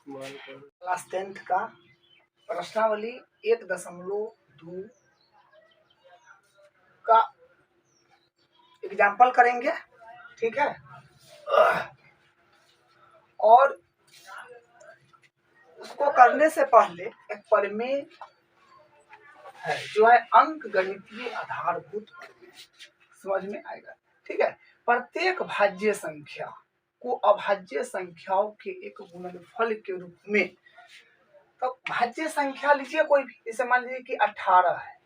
Class 10th का प्रश्नावली 1.2 का एग्जाम्पल करेंगे, ठीक है। और उसको करने से पहले एक प्रमेय है जो है अंक गणितीय आधारभूत प्रमेय, समझ में आएगा, ठीक है। प्रत्येक भाज्य संख्या को अभाज्य संख्याओं के एक गुणनफल के रूप में, तो भाज्य संख्या लीजिए कोई भी, जैसे मान लीजिए कि 18 है,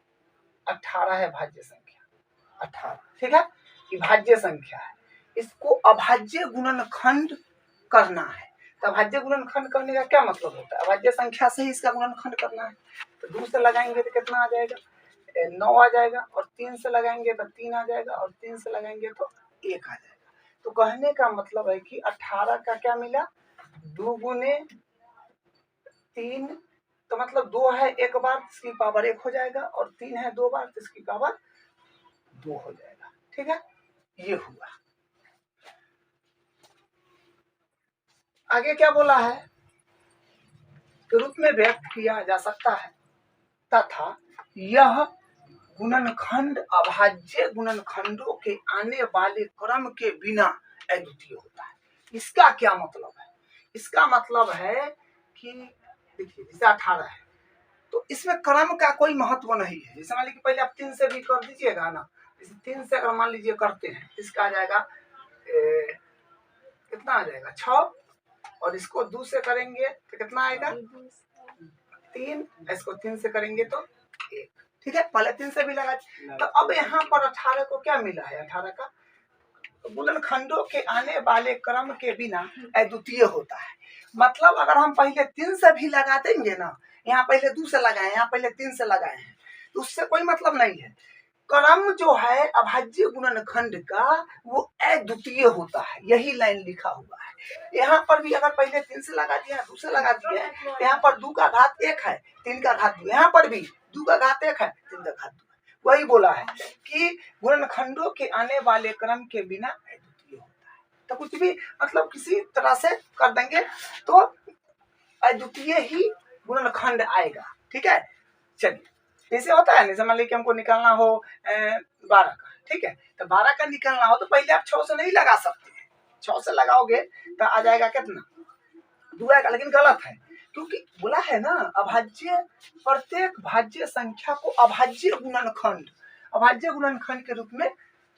18 है भाज्य संख्या 18, ठीक है। ये भाज्य संख्या है, इसको अभाज्य गुणनखंड करना है। तो अभाज्य गुणनखंड करने का क्या मतलब होता है? अभाज्य संख्या से ही इसका गुणनखंड करना है। तो 2 से लगाएंगे तो कितना आ जाएगा? 9 आ जाएगा, और 3 से लगाएंगे तो 3 आ जाएगा, और 3 से लगाएंगे तो 1 आ जाएगा। तो कहने का मतलब है कि 18 का क्या मिला? 2 गुने 3, तो मतलब 2 है एक बार, इसकी पावर 1 हो जाएगा, और 3 है 2 बार, तो इसकी पावर 2 हो जाएगा, ठीक है। ये हुआ। आगे क्या बोला है? के रूप में व्यक्त किया जा सकता है तथा यह गुणनखंड अभाज्य गुणनखंडों के आने वाले क्रम के बिना अद्वितीय होता है। इसका क्या मतलब है? इसका मतलब है कि देखिए, जैसे 18 है तो इसमें क्रम का कोई महत्व नहीं है। जैसे मान लीजिए पहले आप 3 से भी कर दीजिएगा ना, जैसे 3 से अगर मान लीजिए करते हैं, इसका आ जाएगा कितना आ जाएगा? 6, और इसको 2 से करेंगे तो कितना आएगा? 3, इसको 3 से करेंगे तो 1, ठीक है। पहले 3 से भी लगा। तो अब यहाँ पर 18 को क्या मिला है? 18 का गुणनखंडों के आने वाले क्रम के बिना अद्वितीय होता है। मतलब अगर हम पहले 3 से भी लगा देंगे ना, यहाँ पहले 2 से लगाए, यहाँ पहले 3 से लगाए हैं, तो उससे कोई मतलब नहीं है। क्रम जो है अभाज्य गुणनखंड का वो अद्वितीय होता है, यही लाइन लिखा हुआ है। यहाँ पर भी अगर पहले 3 से लगा दिया, 2 से लगा दिया, यहाँ पर 2 का घात 1 है, 3 का घात 2, यहाँ पर भी 2 का घात 1 है, 3 का घात 2 है। वही बोला है कि गुणनखंडों के आने वाले क्रम के बिना अद्वितीय होता है। तो कुछ भी मतलब किसी तरह से कर देंगे तो अद्वितीय ही गुणनखंड आएगा, ठीक है। चलिए, जैसे होता है ना, मान लीजिए कि हमको निकालना हो 12 का, ठीक है। तो 12 का निकालना हो तो पहले आप 6 से नहीं लगा सकते। 6 से लगाओगे तो आ जाएगा कितना? 2 आएगा, लेकिन गलत है, क्योंकि बोला है ना अभाज्य, प्रत्येक भाज्य संख्या को अभाज्य गुणनखंड के रूप में,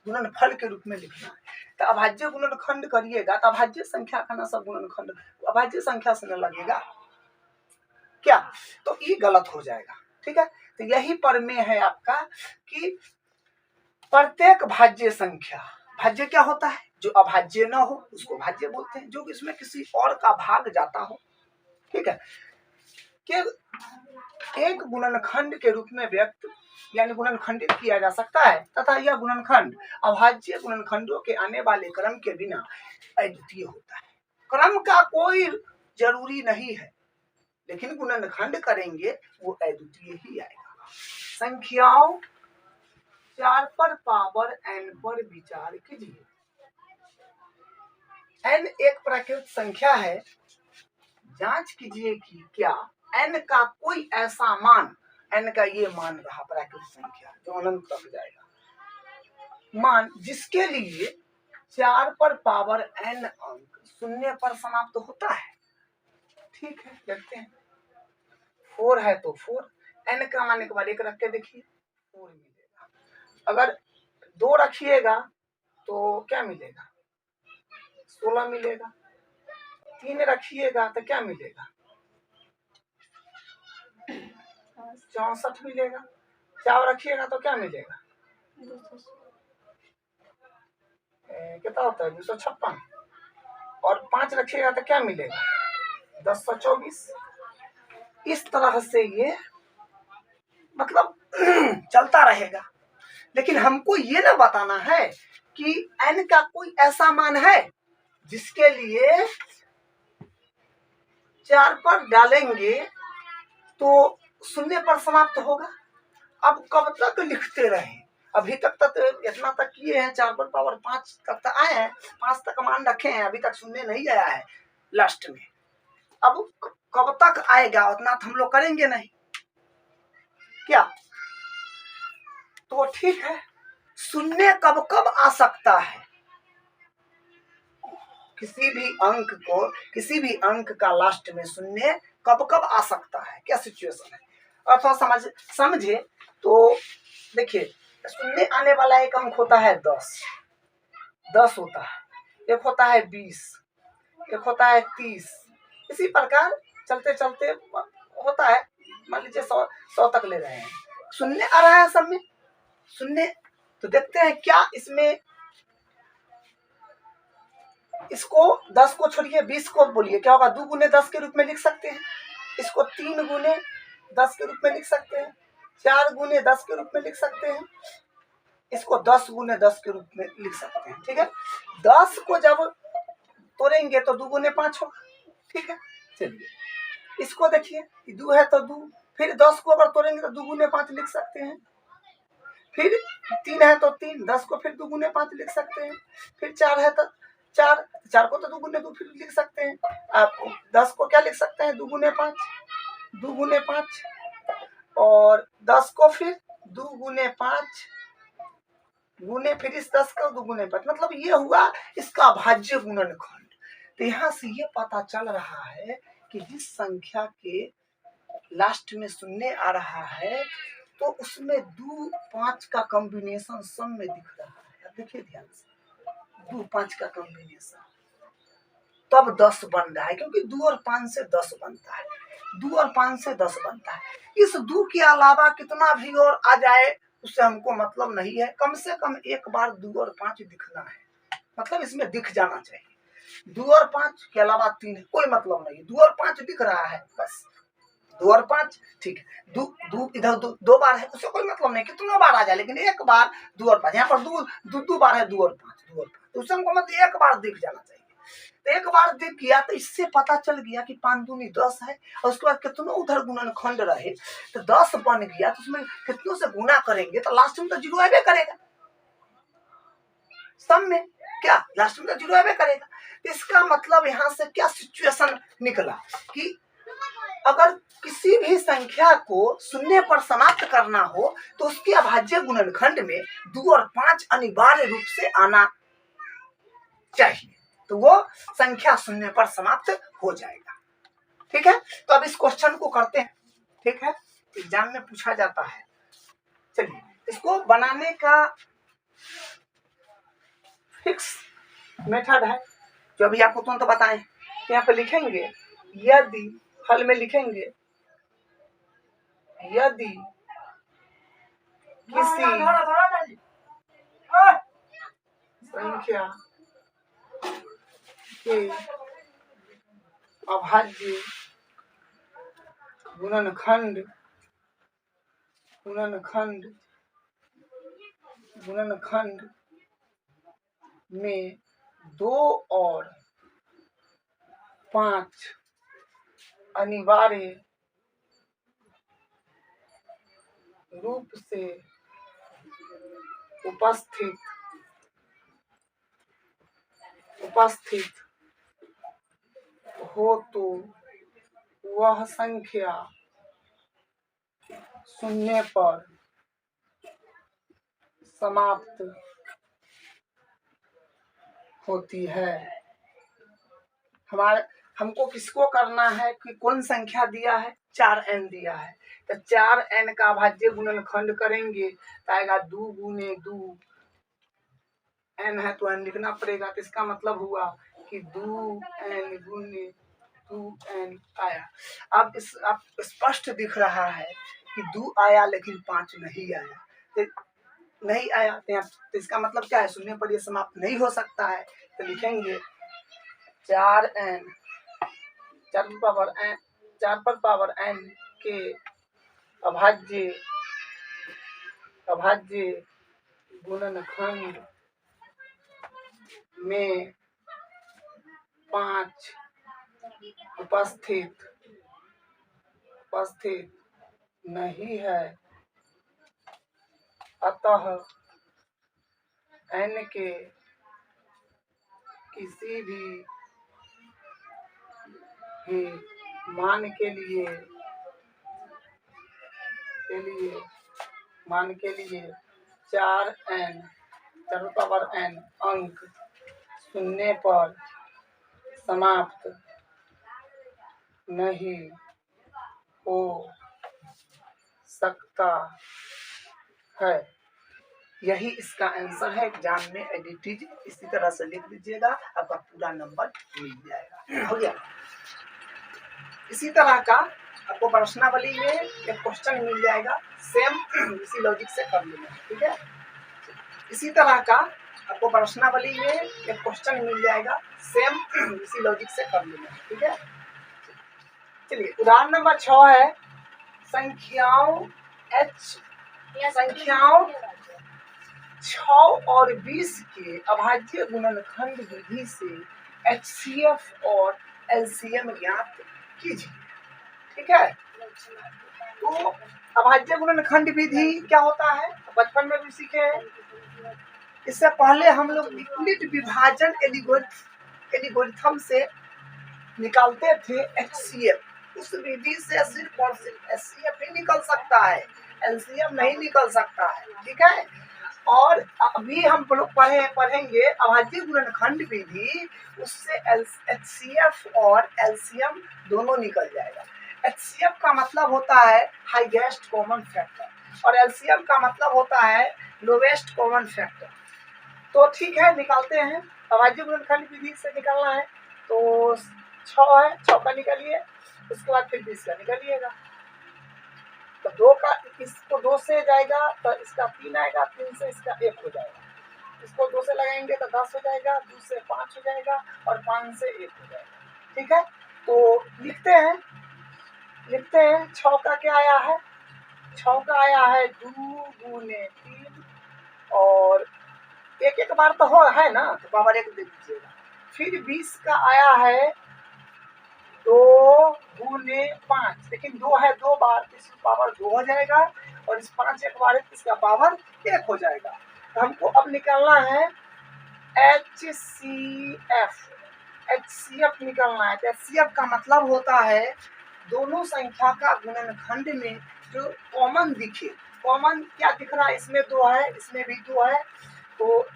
गुणनफल के रूप में लिखना है। तो अभाज्य गुणनखंड करिएगा तो अभाज्य संख्या का ना सब गुणनखंड अभाज्य संख्या से न लगेगा क्या? तो ये गलत हो जाएगा, ठीक है। तो यही प्रमेय है आपका कि प्रत्येक भाज्य संख्या, भाज्य क्या होता है? जो अभाज्य न हो उसको भाज्य बोलते हैं, जो इसमें किसी और का भाग जाता हो, ठीक है, कि एक गुणनखंड के रूप में व्यक्त यानी गुणनखंडित किया जा सकता है, तथा यह गुणनखंड अभाज्य गुणनखंडों के आने वाले क्रम के बिना अद्वितीय होता है। क्रम का कोई जरूरी नहीं है, लेकिन गुणनखंड करेंगे वो अद्वितीय ही आएगा। संख्याओं 4 पर पावर n पर विचार कीजिए। n एक प्राकृत संख्या है, जांच कीजिए कि क्या n का कोई ऐसा मान, n का ये मान रहा प्राकृत संख्या जो अनंत तक जाएगा, मान जिसके लिए 4 पर पावर n अंक 0 पर समाप्त होता है। ठीक है, देखते हैं। 4 है तो 4, n का मान एक बार 1 रख के देखिए, 4 मिलेगा। अगर 2 रखिएगा तो क्या मिलेगा? 16 मिलेगा। 3 रखिएगा तो क्या मिलेगा? 64 मिलेगा। 4 रखिएगा तो क्या मिलेगा? कितना होता है? 256। और 5 रखिएगा तो क्या मिलेगा? 1024। इस तरह से ये मतलब चलता रहेगा, लेकिन हमको ये ना बताना है कि n का कोई ऐसा मान है जिसके लिए 4 पर डालेंगे तो 0 पर समाप्त होगा। अब कब तक लिखते रहे? अभी तक इतना तक किए हैं, 4 पर पावर 5 तक आए हैं, 5 तक मान रखे हैं, अभी तक 0 नहीं आया है लास्ट में। अब कब तक आएगा उतना तो हम लोग करेंगे नहीं क्या, तो ठीक है। शून्य कब कब आ सकता है, किसी भी अंक का लास्ट में शून्य कब कब आ सकता है, क्या सिचुएशन है, और थोड़ा समझे तो देखिए, शून्य आने वाला एक अंक होता है 10 होता है, एक होता है 20, एक होता है 30, इसी प्रकार चलते चलते होता है। मान लीजिए 100 तक ले रहे हैं, शून्य आ रहा है सब में शून्य। तो देखते हैं क्या इसमें, इसको 10 को छोड़िए 20 को बोलिए, क्या होगा, 2 गुने 10 के रूप में लिख सकते हैं, इसको 3 गुने 10 के रूप में लिख सकते हैं, 4 गुने 10 के रूप में लिख सकते हैं, इसको 10 गुने 10 के रूप में लिख सकते हैं। ठीक है, 10 को जब तोड़ेंगे तो 2 गुने 5 होगा। ठीक है, चलिए इसको देखिए, 2 है तो 2, फिर 10 को अगर तोड़ेंगे तो 2 गुने 5 लिख सकते हैं, फिर 3 है तो 3, 10 को फिर 2 गुने 5 लिख सकते हैं, फिर 4 है तो 4 को तो 2 गुने 2 फिर लिख सकते हैं। आप 10 को क्या लिख सकते हैं, 2 गुने 5, 2 गुने 5, और 10 को फिर 2 गुने 5 गुने फिर इस 10 का 2 गुने 5, मतलब ये हुआ इसका भाज्य गुणनखंड। तो यहाँ से ये पता चल रहा है कि जिस संख्या के लास्ट में शून्य आ रहा है तो उसमें 2 5 का कॉम्बिनेशन सम में दिख रहा है। देखिए ध्यान से, 2 5 का कॉम्बिनेशन तब 10 बन रहा है, क्योंकि 2 और 5 से 10 बनता है, 2 और 5 से 10 बनता है। इस 2 के अलावा कितना भी और आ जाए उससे हमको मतलब नहीं है, कम से कम एक बार 2 और 5 दिखना है, मतलब इसमें दिख जाना चाहिए। 2 और 5 के अलावा 3 है, कोई मतलब नहीं, 2 और 5 दिख रहा है बस, 2 और 5 ठीक है, 2 इधर 2 बार है, उससे कोई मतलब नहीं कितना बार आ जाए, लेकिन एक बार 2 और 5, यहाँ पर 2 बार है, 2 और 5 तो उससे हमको मतलब एक बार दिख जाना चाहिए। तो एक बार दिख गया तो इससे पता चल गया कि 5 दूनी 10 है, और उसके बाद कितनों उधर गुणनखंड रहे तो 10 बन गया, तो उसमें कितनों से गुना करेंगे तो लास्ट में तो 0 आवे करेगा, सब में क्या लास्ट में तो 0 आवे करेगा। इसका मतलब यहाँ से क्या सिचुएशन निकला कि अगर किसी भी संख्या को शून्य पर समाप्त करना हो तो उसके अभाज्य गुणनखंड में 2 और 5 अनिवार्य रूप से आना चाहिए, तो वो संख्या शून्य पर समाप्त हो जाएगा। ठीक है, तो अब इस क्वेश्चन को करते हैं। ठीक है, एग्जाम में पूछा जाता है। चलिए इसको बनाने का फिक्स मेथड है जो अभी आपको तुरंत बताएं। यहाँ पे लिखेंगे, यदि हल में लिखेंगे, यदि किसी संख्या के अभाज्य गुणनखंड में 2 और 5 अनिवार्य रूप से उपस्थित हो तो वह संख्या शून्य पर समाप्त होती है। हमको किसको करना है कि कौन संख्या दिया है, 4n दिया है, तो 4n का अभाज्य गुणनखंड करेंगे तो आएगा 2 गुने 2, n है तो n लिखना पड़ेगा, तो इसका मतलब हुआ कि 2n गुने 2n आया। अब स्पष्ट दिख रहा है कि 2 आया लेकिन 5 नहीं आया, तो नहीं आया तो इसका मतलब क्या है, शून्य पर ये समाप्त नहीं हो सकता है। तो लिखेंगे 4n 4 पर पावर n के अभाज्य गुणनखंड में 5 उपस्थित नहीं है, अतः n के किसी भी ही मान के लिए 4n 4n अंक शून्य पर समाप्त नहीं हो सकता है। यही इसका आंसर है। एग्जाम में एडिटिव इसी तरह से लिख दीजिएगा, आपका पूरा नंबर मिल जाएगा। हो गया। इसी तरह का आपको प्रश्नावली में एक क्वेश्चन मिल जाएगा, सेम इसी लॉजिक से कर लेना। ठीक है। इसी तरह का आपको प्रश्नावली में एक क्वेश्चन मिल जाएगा, सेम इसी लॉजिक से कर लेना। ठीक है। चलिए उदाहरण नंबर 6 है, संख्याओं 6 और 20 के अभाज्य गुणनखंड विधि से HCF और LCM ज्ञात कीजिए। ठीक है। तो अभाज्य गुणनखंड विधि क्या होता है, बचपन में भी सीखे हैं। इससे पहले हम लोग यूनिट विभाजन एल्गोरिथम से निकालते थे HCF। उस विधि से सिर्फ और सिर्फ HCF ही निकल सकता है, LCM नहीं निकल सकता है। ठीक है। और अभी हम लोग पढ़ेंगे अभाज्य गुणनखंड विधि, उससे HCF और LCM दोनों निकल जाएगा। HCF का मतलब होता है हाईएस्ट कॉमन फैक्टर और LCM का मतलब होता है लोवेस्ट कॉमन फैक्टर। तो ठीक है, निकालते हैं। अभाज्य गुणनखंड विधि से निकालना है तो 6 है, 6 का निकालिए, उसके बाद फिर 20 का निकालिएगा। तो 2 का, इसको 2 से जाएगा तो इसका 3 आएगा, 3 से इसका 1 हो जाएगा, इसको 2 से लगाएंगे तो 10 हो जाएगा, 2 से 5 हो जाएगा और 5 से 1 हो जाएगा। ठीक है। तो लिखते हैं 6 का क्या आया है, 6 का आया है 2 गुने 3 और एक बार तो हो है ना, तो पावर 1 दे दीजिएगा। फिर 20 का आया है 2 गुने 5, लेकिन 2 है 2 बार, तो इसका पावर 2 हो जाएगा और इस 5 एक बार है तो इसका पावर 1 हो जाएगा। तो हमको अब निकालना है HCF निकालना है। तो HCF का मतलब होता है दोनों संख्या का गुणनखंड में जो कॉमन दिखे। कॉमन क्या दिख रहा है, इसमें 2 है, इसमें भी 2 है, तो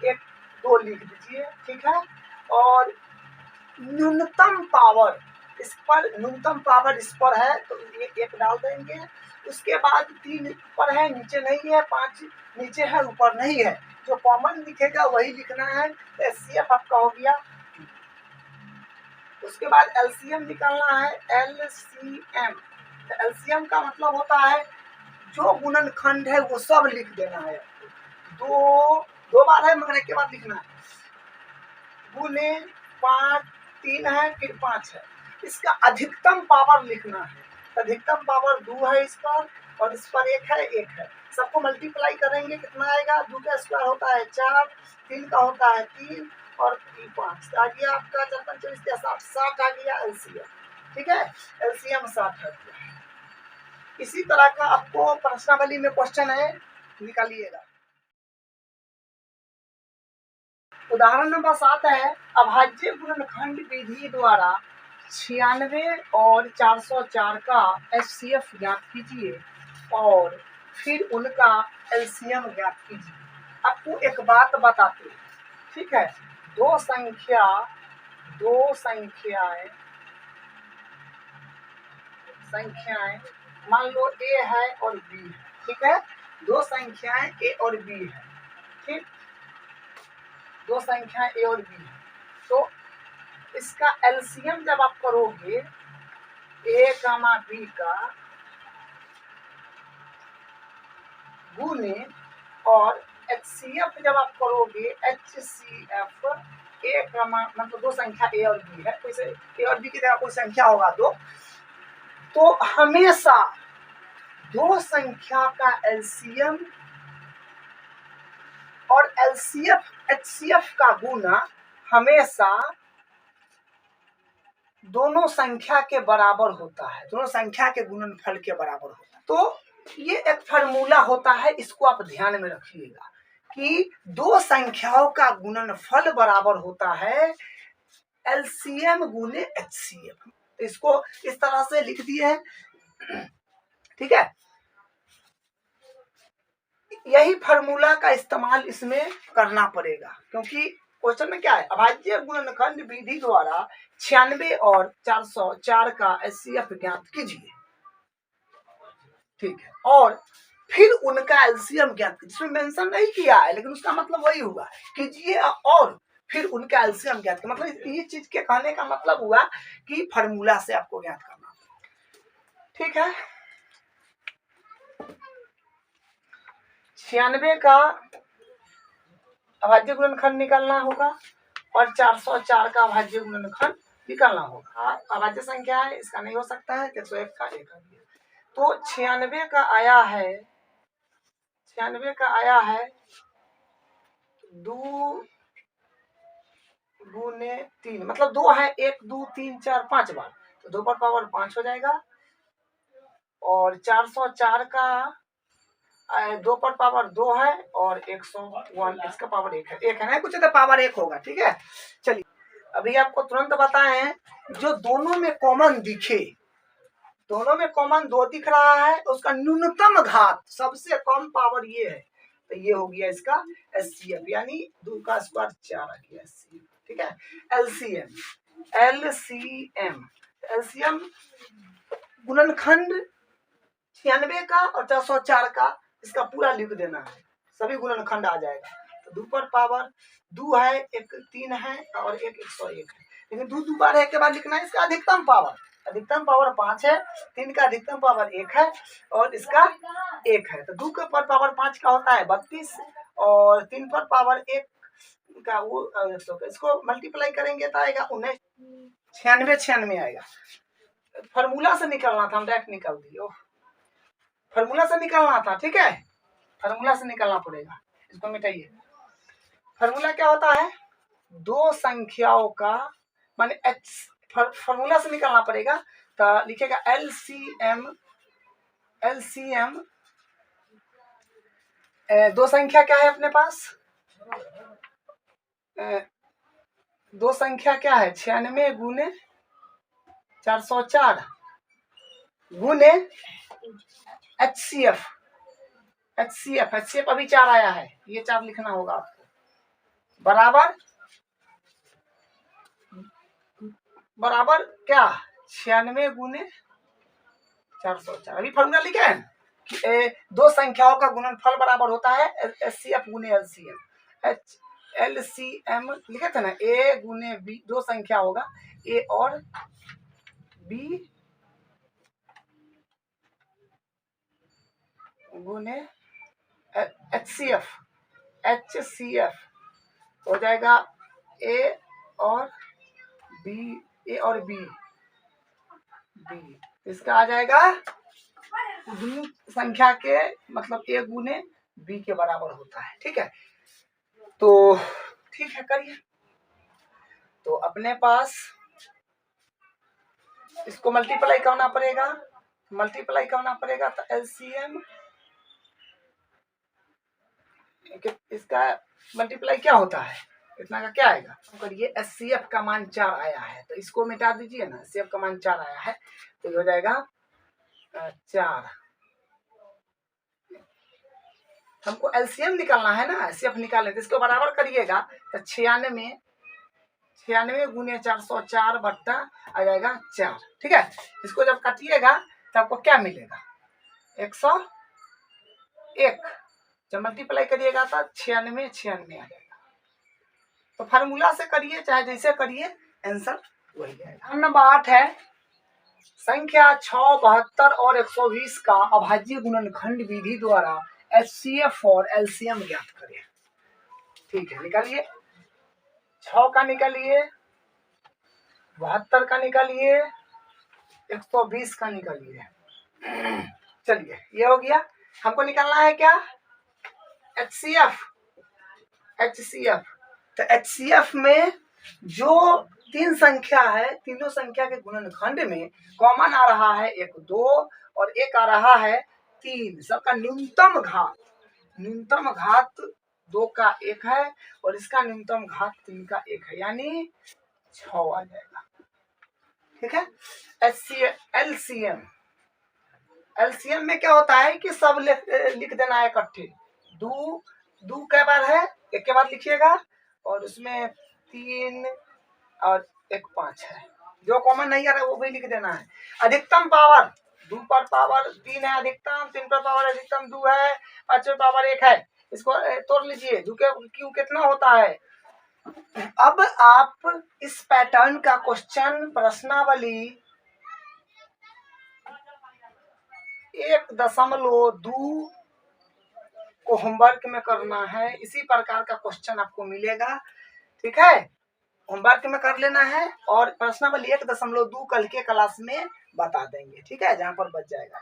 2 लिख दीजिए। ठीक है। और न्यूनतम पावर इस पर है तो ये 1 डाल देंगे। उसके बाद 3 ऊपर है, नीचे नहीं है, 5 नीचे है, ऊपर नहीं है, जो कॉमन दिखेगा वही लिखना है। तो HCF आपका हो गया। उसके बाद LCM निकालना है, LCM। तो LCM का मतलब होता है जो गुणनखंड है वो सब लिख देना है। 2 बार है मगर एक बार लिखना है। गुने 5 3 है, फिर 5 है, इसका अधिकतम पावर लिखना है। अधिकतम पावर 2 है इस पर और इस पर 1 है। सबको मल्टीप्लाई करेंगे कितना आएगा, 2 का स्क्वायर होता है 4, 3 का होता है 3 और 5 आ गया आपका 4 5 24 60 आ गया LCM। ठीक है। LCM 60 आ गया। इसी तरह का आपको प्रश्नावली में क्वेश्चन है, निकालिएगा। उदाहरण नंबर 7 है, अभाज्य गुणनखंड विधि द्वारा 96 और 404 का HCF ज्ञात कीजिए और फिर उनका LCM ज्ञात कीजिए। आपको एक बात बताते हैं। ठीक है। दो संख्याएं मान लो A है और B है। ठीक है। 2 संख्याएं A और B है। ठीक, 2 संख्याएं A और B है। तो इसका LCM जब आप करोगे A, B का गुने और HCF जब आप करोगे HCF A, मतलब 2 संख्या A और B है, कोई से A और B की जगह कोई संख्या होगा 2, तो हमेशा 2 संख्या का LCM और HCF का गुना हमेशा दोनों संख्या के बराबर होता है, दोनों संख्या के गुणनफल के बराबर होता है। तो ये एक फार्मूला होता है, इसको आप ध्यान में रखिएगा कि 2 संख्याओं का गुणनफल बराबर होता है LCM गुने HCF। इसको इस तरह से लिख दिए हैं, ठीक है। यही फार्मूला का इस्तेमाल इसमें करना पड़ेगा, क्योंकि क्वेश्चन में क्या है, अभाज्य गुणनखंड विधि द्वारा 96 और 404 का एचसीएफ ज्ञात कीजिए, ठीक है, और फिर उनका एलसीएम ज्ञात कीजिए। इसमें मेंशन नहीं किया है, लेकिन उसका मतलब वही हुआ, कीजिए और फिर उनका एलसीएम ज्ञात कीजिए। मतलब ये चीज के कहने का मतलब हुआ कि फार्मूला से आपको ज्ञात करना, ठीक है। 96 का अभाज्य गुणनखंड निकालना होगा और 404 का अभाज्य गुणनखंड निकालना होगा। अभाज्य संख्या है, इसका नहीं हो सकता है, 101 का एक आ गया। तो 96 का आया है, 96 का आया है 2 गुने 3, मतलब 2 है, 1 2 3 4 5 बार, तो 2 पर पावर 5 हो जाएगा। और 404 का 2 पर पावर 2 है और 101 इसका पावर 1 है, 1 है ना, कुछ तो पावर 1 होगा, ठीक है। चलिए अभी आपको तुरंत बताएं, जो दोनों में कॉमन दिखे, दोनों में कॉमन 2 दिख रहा है, उसका न्यूनतम घात सबसे कम पावर ये है, तो ये हो गया इसका एचसीएफ, यानी 2 का स्क्वायर 4 आ गया एचसीएफ, ठीक है। एलसीएम, एलसीएम, एलसीएम गुणनखंड 96 का और 404 का, इसका पूरा लिख देना है, सभी गुणनखंड आ जाएगा। तो 2 पर पावर 2 है, एक 3 है और एक 101 है, लेकिन 2 बार है के बाद लिखना है इसका अधिकतम पावर, अधिकतम पावर 5 है, 3 का अधिकतम पावर 1 है और इसका 1 है। तो 2 के पर पावर 5 का होता है 32 और 3 पर पावर 1 का वो 100 का, इसको मल्टीप्लाई करेंगे तो आएगा 19, 96 आएगा। फार्मूला से निकालना था, हम डायरेक्ट निकाल दिए, फार्मूला से निकालना था, ठीक है, फार्मूला से निकालना पड़ेगा, इसको मिटाइए। फार्मूला क्या होता है, 2 संख्याओं का माने एच, फार्मूला से निकालना पड़ेगा, तो लिखेगा एलसीएम, एलसीएम 2 संख्या क्या है अपने पास, 2 संख्या क्या है, 96 गुने 404 गुने एचसीएफ, एचसीएफ, एचसीएफ अभी 4 आया है, ये 4 लिखना होगा आपको, बराबर बराबर क्या 96 गुने 404। अभी फॉर्मूला लिखे हैं कि 2 संख्याओं का गुणनफल बराबर होता है एचसीएफ गुने एलसीएम, एलसीएम लिखे थे ना, ए गुने बी, 2 संख्या होगा ए और बी गुने एचसीएफ, एचसीएफ हो जाएगा ए और बी, ए और बी, बी इसका आ जाएगा दोनों संख्या के मतलब ए गुने बी के बराबर होता है, ठीक है। तो ठीक है, करिए। तो अपने पास इसको मल्टीप्लाई करना पड़ेगा, मल्टीप्लाई करना पड़ेगा, तो एलसीएम इसका मल्टीप्लाई क्या होता है, इतना का क्या आएगा, करिए एचसीएफ का मान 4 आया है, तो इसको मिटा दीजिए ना, एचसीएफ का मान 4 आया है, तो ये हो जाएगा 4, हमको एलसीएम निकालना है ना, एचसीएफ निकालने, तो इसको बराबर करिएगा, तो 96 गुने 404 बट्टा आ जाएगा 4, ठीक है। इसको जब काटिएगा तो आपको क्या मिलेगा, 101, जब मल्टीप्लाई करिएगा तो 96 आ जाएगा। तो फार्मूला से करिए चाहे जैसे करिए, आंसर वही आएगा। नंबर 8 है, संख्या 6, 72 और 120 का अभाज्य गुणनखंड विधि द्वारा एचसीएफ और एलसीएम ज्ञात करें, ठीक है। निकालिए, 6 का निकालिए, 72 का निकालिए, 120 का निकालिए। चलिए ये हो गया, हमको निकालना है क्या, एचसीएफ, एचसीएफ। तो एचसीएफ में जो 3 संख्या है, तीनों संख्या के गुणनखंड में कॉमन आ रहा है 1 2 और एक आ रहा है 3, सबका न्यूनतम घात, न्यूनतम घात 2 का 1 है और इसका न्यूनतम घात 3 का 1 है, यानी 6 आ जाएगा, ठीक है। एलसीएम, एलसीएम में क्या होता है कि सब लिख देना है इकट्ठे। दो कै बार है, एक के बाद लिखिएगा, और उसमें 3 और 1 5 है, जो कॉमन नहीं आ रहा है वो भी लिख देना है। अधिकतम पावर 2 पर पावर 3 है अधिकतम, 3 पर पावर अधिकतम 2 है, 5 पर पावर 1 है। इसको तोड़ लीजिए, क्यू कितना होता है। अब आप इस पैटर्न का क्वेश्चन प्रश्नावली 1.2 को होमवर्क में करना है। इसी प्रकार का क्वेश्चन आपको मिलेगा, ठीक है। होमवर्क में कर लेना है, और प्रश्नावली 1.2 कल के क्लास में बता देंगे, ठीक है, जहां पर बच जाएगा।